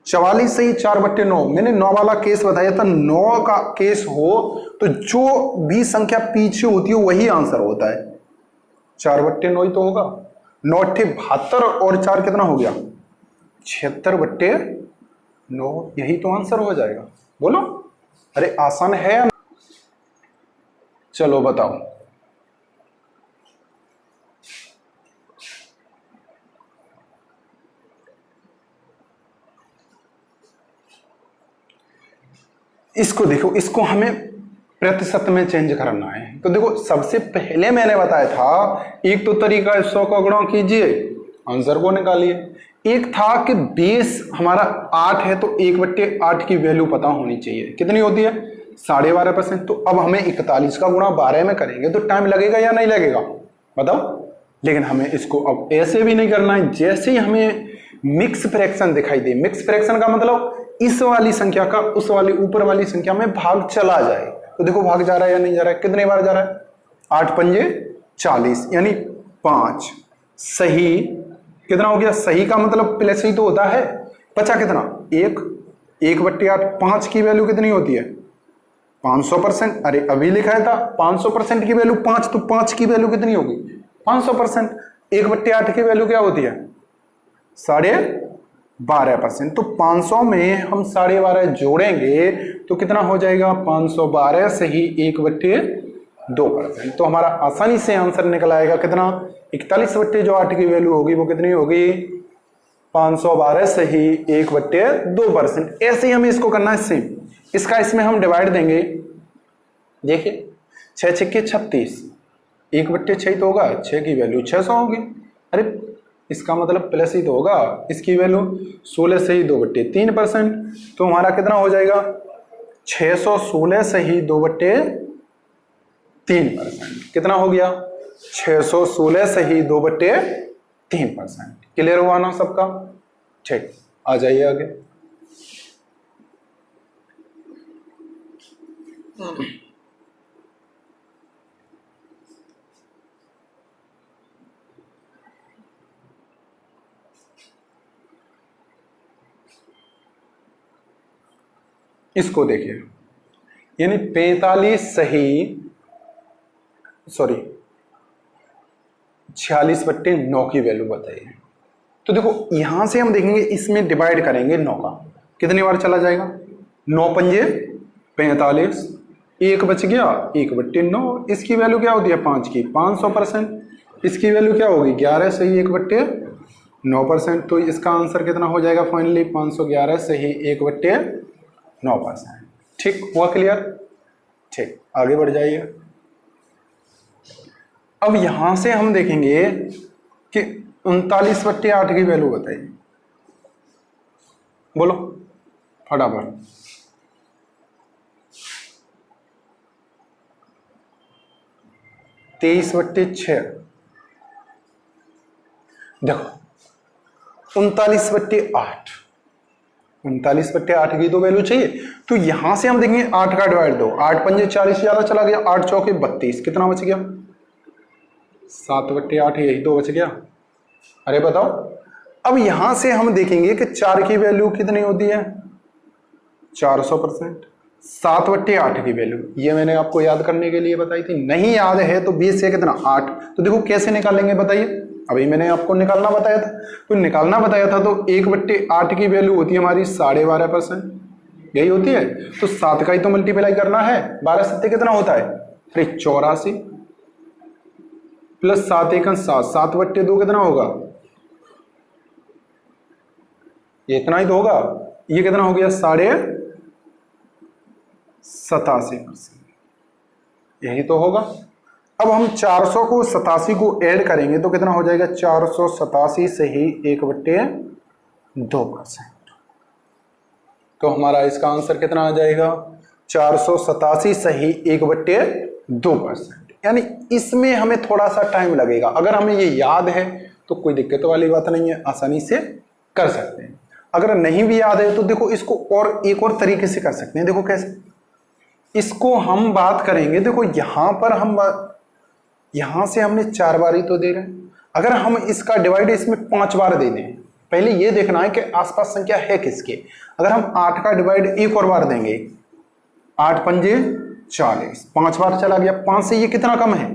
Speaker 1: 44 सही 4/9, मैंने 9 वाला केस बताया था। 9 का केस हो तो जो भी संख्या पीछे होती है वही आंसर होता है, 4/9 ही तो होगा। 9 × 72 और 4 कितना हो गया, 76/9, यही तो आंसर हो जाएगा। बोलो, अरे आसान है या? चलो बताओ। इसको देखो, इसको हमें प्रतिशत में चेंज करना है। तो देखो सबसे पहले मैंने बताया था, एक तो तरीका 100 का गुणा कीजिए, आंसर को निकालिए। एक था कि बेस हमारा 8 है तो 1/8 की वैल्यू पता होनी चाहिए, कितनी होती है, 12.5%। तो अब हमें 41 का गुणा 12 में करेंगे तो टाइम लगेगा या नहीं लगेगा, बताओ। लेकिन हमें इसको अब ऐसे भी नहीं करना है, जैसे ही हमें मिक्स फ्रैक्शन दिखाई दे। मिक्स फ्रैक्शन का मतलब इस वाली संख्या का उस वाली ऊपर वाली संख्या में भाग चला जाए। तो देखो भाग जा रहा है या नहीं जा रहा है, कितने बार जा रहा है, 8 पंजे 40 यानी 5, सही कितना हो गया, सही का मतलब प्लस ही तो होता है। बचा कितना, 1/8, 5 की वैल्यू कितनी होती है 500%। अरे अभी लिखा था 500% की वैल्यू 5, तो 5 की वैल्यू कितनी होगी 500%। 1/8 की वैल्यू क्या होती है 12.5%। तो 500 में हम 12.5 जोड़ेंगे तो कितना हो जाएगा 512 से ही 1/2%। तो हमारा आसानी से आंसर निकल आएगा कितना 41/8 की वैल्यू होगी वो कितनी होगी 512 से ही 1/2%। ऐसे ही हमें इसको करना है सेम। इसका इसमें हम डिवाइड देंगे, देखिए 6 6 36, 1/6 तो होगा, 6 की वैल्यू 600 होगी। अरे इसका मतलब प्लस ही तो होगा, इसकी वैल्यू 16 से ही 2/3%। तो हमारा कितना हो जाएगा 616 से ही 2/3%। कितना हो गया 616 से ही 2/3%। क्लियर हुआ ना सबका? ठीक, आ जाइए आगे। इसको देखिए, यानी 45 सही 46/9 की वैल्यू बताइए। तो देखो यहां से हम देखेंगे, इसमें डिवाइड करेंगे 9 का, कितनी बार चला जाएगा 9 पंजे 45, 1 बच गया 1/9। इसकी वैल्यू क्या होती है 5 की 500%। इसकी वैल्यू क्या होगी 11 से ही 1/9%। तो इसका आंसर कितना हो जाएगा फाइनली 511 से ही 1/9%। ठीक हुआ क्लियर? ठीक, आगे बढ़ जाइए। अब यहां से हम देखेंगे कि 39/8 की वैल्यू बताइए, बोलो फटाफट। 23/6। देखो 39/8, 39/8 की तो वैल्यू चाहिए। तो यहां से हम देखेंगे 8 का डिवाइड दो, 8 पंजे 40 ज्यादा चला गया, 8 चौके 32, कितना बच गया 7/8, यही तो बच गया। अरे बताओ, अब यहां से हम देखेंगे कि 4 की वैल्यू कितनी होती है 400%। 7/8 की वैल्यू ये मैंने आपको याद करने के लिए बताई थी, नहीं याद है तो 20 से कितना 8। तो देखो कैसे निकालेंगे बताइए, अभी मैंने आपको निकालना बताया था। तो निकालना बताया था तो 1/8 की वैल्यू होती है हमारी 12.5%, यही होती है। तो 7 का ही तो मल्टीप्लाई करना है, 12 7 कितना होता है अरे 84 प्लस 7 1 7, 7/2 कितना होगा, ये इतना ही तो होगा। ये कितना हो गया 87.5%, यही तो होगा। अब हम 400 को 87 को ऐड करेंगे तो कितना हो जाएगा 487 से ही 1/2%। तो हमारा इसका आंसर कितना आ जाएगा 487 से ही 1/2%। यानी इसमें हमें थोड़ा सा टाइम लगेगा, अगर हमें ये याद है तो कोई दिक्कत वाली बात नहीं है, आसानी से कर सकते हैं। अगर नहीं भी याद है तो देखो इसको और एक और तरीके से कर सकते हैं। देखो कैसे, इसको हम बात करेंगे, देखो यहां पर हम यहां से हमने 4 बार ही तो दे रहे हैं, अगर हम इसका डिवाइड इसमें 5 बार दे दें, पहले ये देखना है कि आसपास संख्या है किसके। अगर हम 8 का डिवाइड एक और बार देंगे, 8 पंजे 40, 5 बार चला गया, 5 से ये कितना कम है,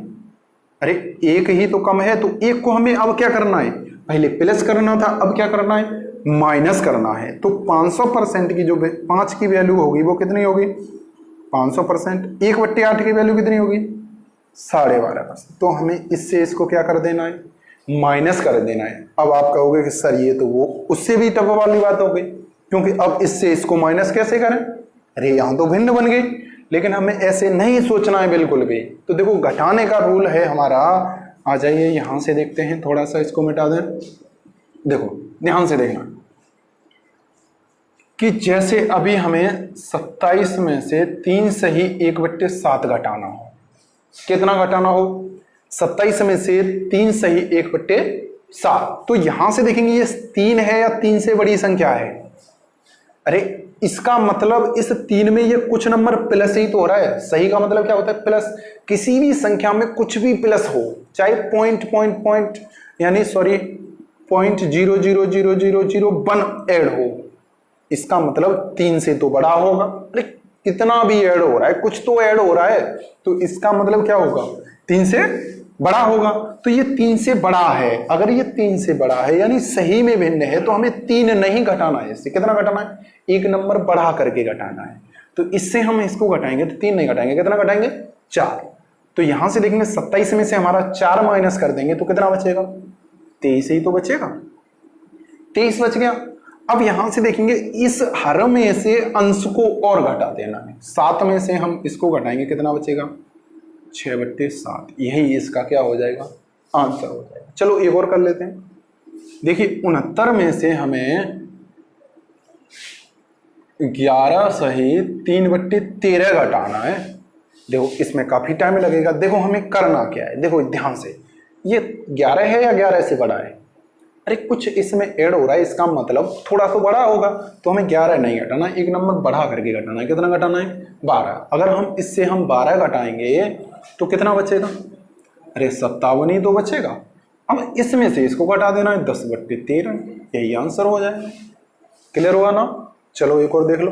Speaker 1: अरे 1 ही तो कम है। तो 1 को हमें अब क्या करना है, पहले प्लस करना था, अब क्या करना है माइनस करना है। तो 500% की जो 5 की वैल्यू होगी वो कितनी होगी 500%। 1/8 की वैल्यू कितनी होगी 12.5%। तो हमें इससे इसको क्या कर देना है माइनस कर देना है। अब आप कहोगे कि सर ये तो वो उससे भी टफ वाली बात हो गई, क्योंकि अब इससे इसको माइनस कैसे करें, अरे यहां तो भिन्न बन गई। लेकिन हमें ऐसे नहीं सोचना है बिल्कुल भी। तो देखो घटाने का रूल है हमारा, आ जाइए यहां से देखते हैं, थोड़ा सा इसको मिटा दें। देखो ध्यान से देखना कि जैसे अभी हमें 27 में से 3 से ही 1/7 घटाना हो, कितना घटाना हो 27 में से 3 से ही 1/7। तो यहां से देखेंगे ये 3 है या 3 से बड़ी संख्या है, अरे इसका मतलब इस 3 में ये कुछ नंबर प्लस ही तो हो रहा है। सही का मतलब क्या होता है प्लस, किसी भी संख्या में कुछ भी प्लस हो, चाहे पॉइंट यानी सॉरी 0.00001 ऐड हो, इसका मतलब 3 से तो बड़ा होगा। अरे कितना भी ऐड हो रहा है, कुछ तो ऐड हो रहा है, तो इसका मतलब क्या होगा, 3 से बड़ा होगा। तो ये 3 से बड़ा है, अगर ये 3 से बड़ा है यानी सही में भिन्न है, तो हमें 3 नहीं घटाना है, इससे कितना घटाना है, 1 नंबर बढ़ा करके घटाना है। तो इससे हम इसको घटाएंगे तो 3 नहीं घटाएंगे, कितना घटाएंगे, 4। तो यहां से देखेंगे 27 में से हमारा 4 माइनस कर देंगे तो कितना बचेगा, 23 ही तो बचेगा, 23 बच गया। अब यहां से देखेंगे इस हर में से अंश को और घटा देना है, 7 में से हम इसको घटाएंगे, कितना बचेगा, 6/7। यही इसका क्या हो जाएगा, आंसर हो जाएगा। चलो एक और कर लेते हैं। देखिए 69 में से हमें 11 सहित 3/13 घटाना है। देखो इसमें काफी टाइम लगेगा। देखो हमें करना क्या है, देखो ध्यान से, ये 11 है या 11 से बड़ा है, अरे कुछ इसमें ऐड हो रहा है, इसका मतलब थोड़ा तो बड़ा होगा, तो हमें 11 नहीं घटाना, 1 नंबर बढ़ा करके घटाना है। कितना घटाना है, 12। अगर हम इससे हम 12 घटाएंगे तो कितना बचेगा, अरे 57 ही तो बचेगा। अब इसमें से इसको घटा देना है, 10/13, यही आंसर हो जाए। क्लियर हुआ ना। चलो एक और देख लो,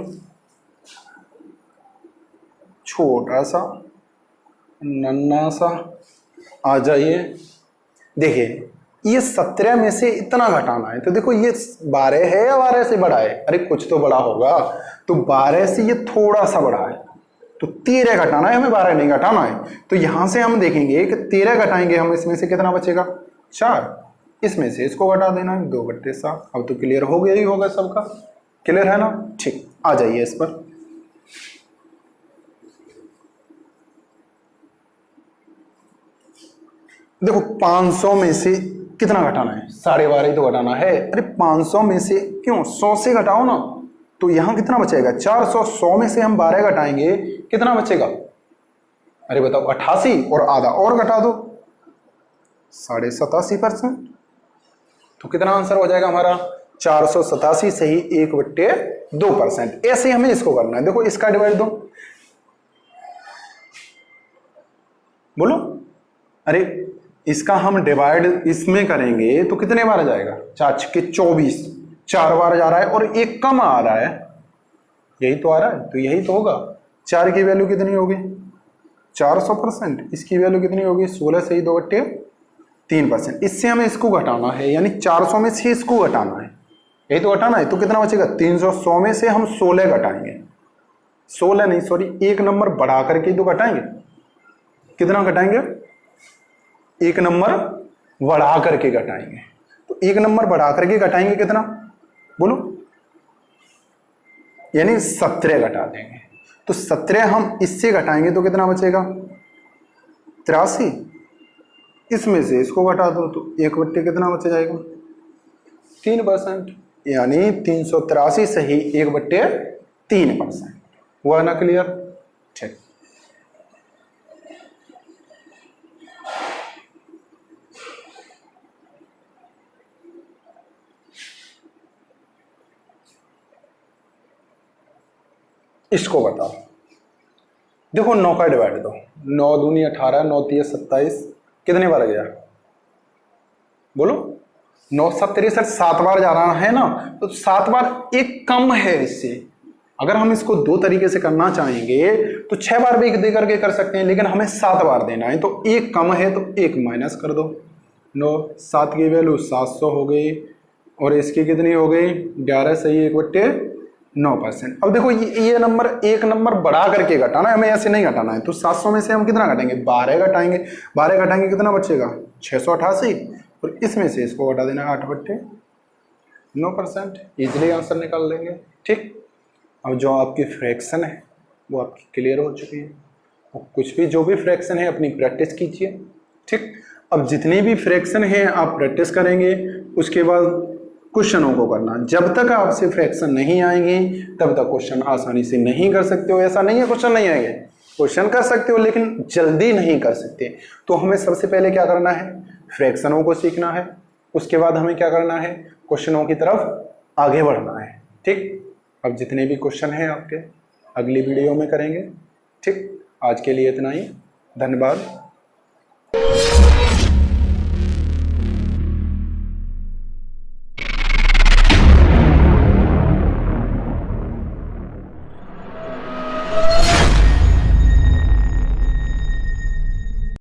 Speaker 1: छोटा सा नन्ना सा आ जाइए। देखिए ये 17 में से इतना घटाना है, तो देखो ये 12 है या 12 से बड़ा है, अरे कुछ तो बड़ा होगा, तो 12 से ये थोड़ा सा बड़ा है, तो 13 घटाना है हमें, 12 नहीं घटाना है। तो यहां से हम देखेंगे कि 13 घटाएंगे हम, इसमें से कितना बचेगा, 4। इसमें से इसको घटा देना है, 2/7। अब तो क्लियर हो गया ही होगा सबका, क्लियर है ना। ठीक, आ जाइए इस पर। देखो 500 में से कितना घटाना है, 12.5 ही तो घटाना है। अरे 500 में से क्यों, 100 से घटाओ ना, तो यहां कितना बचेगा, 400। 100 में से हम 12 घटाएंगे, कितना बचेगा, अरे बताओ 88, और आधा और घटा दो, 87.5%। तो कितना आंसर हो जाएगा हमारा, 487 सही 1/2%। ऐसे हमें इसको करना है। देखो इसका डिवाइड दो, बोलो, अरे इसका हम डिवाइड इसमें करेंगे तो कितने बार जाएगा, 4 के 24, 4 बार जा रहा है, और एक कम आ रहा है, यही तो आ रहा है, तो यही तो होगा। 4 की वैल्यू कितनी होगी, 400%। इसकी वैल्यू कितनी होगी, 16 सही 2/3%। इससे हमें इसको घटाना है, यानी 400 में से इसको घटाना है, यही तो घटाना है। तो कितना बचेगा, 300। 100 में से हम 16 घटाएंगे, 16 नहीं सॉरी 1 नंबर बढ़ा करके तो घटाएंगे। कितना घटाएंगे, 1 नंबर बढ़ा करके घटाएंगे। तो 1 नंबर बढ़ा करके घटाएंगे कितना, बोलो, यानी 17 घटा देंगे। तो 17 हम इससे घटाएंगे तो कितना बचेगा, 83। इसमें से इसको घटा दो तो 1/, कितना बच जाएगा, 3%, यानी 383 सही 1/3%। हुआ ना क्लियर। ठीक, इसको बताओ। देखो 9 का डिवाइड दो, 9 दूनी 18, 9 तिया 27, कितने बार गया, बोलो, 9 7 63, 7 बार जा रहा है ना, तो 7 बार एक कम है इससे। अगर हम इसको 2 तरीके से करना चाहेंगे तो 6 बार भी दे करके कर सकते हैं, लेकिन हमें 7 बार देना है, तो एक कम है तो एक माइनस कर दो। 9 7 की वैल्यू 700 हो गई, और इसकी कितनी हो गई, 11 सही 1/9%। अब देखो ये नंबर 1 नंबर बढ़ा करके घटाना है, हमें ऐसे नहीं घटाना है। तो 700 में से हम कितना घटाएंगे, 12 घटाएंगे। 12 घटाएंगे कितना बचेगा, 688, और इसमें से इसको घटा देना 8/9%। इजिली आंसर निकाल लेंगे। ठीक, अब जो आपकी फ्रैक्शन है वो आपकी क्लियर हो चुकी है। और कुछ भी जो भी फ्रैक्शन है अपनी प्रैक्टिस कीजिए। ठीक, अब जितनी भी फ्रैक्शन है आप प्रैक्टिस करेंगे, उसके बाद क्वेश्चनों को करना। जब तक आपसे फ्रैक्शन नहीं आएंगे तब तक क्वेश्चन आसानी से नहीं कर सकते हो। ऐसा नहीं है क्वेश्चन नहीं आएंगे, क्वेश्चन कर सकते हो लेकिन जल्दी नहीं कर सकते। तो हमें सबसे पहले क्या करना है, फ्रैक्शनों को सीखना है। उसके बाद हमें क्या करना है, क्वेश्चनों की तरफ आगे बढ़ना है। ठीक, अब जितने भी क्वेश्चन हैं आपके अगली वीडियो में करेंगे। ठीक, आज के लिए इतना ही, धन्यवाद।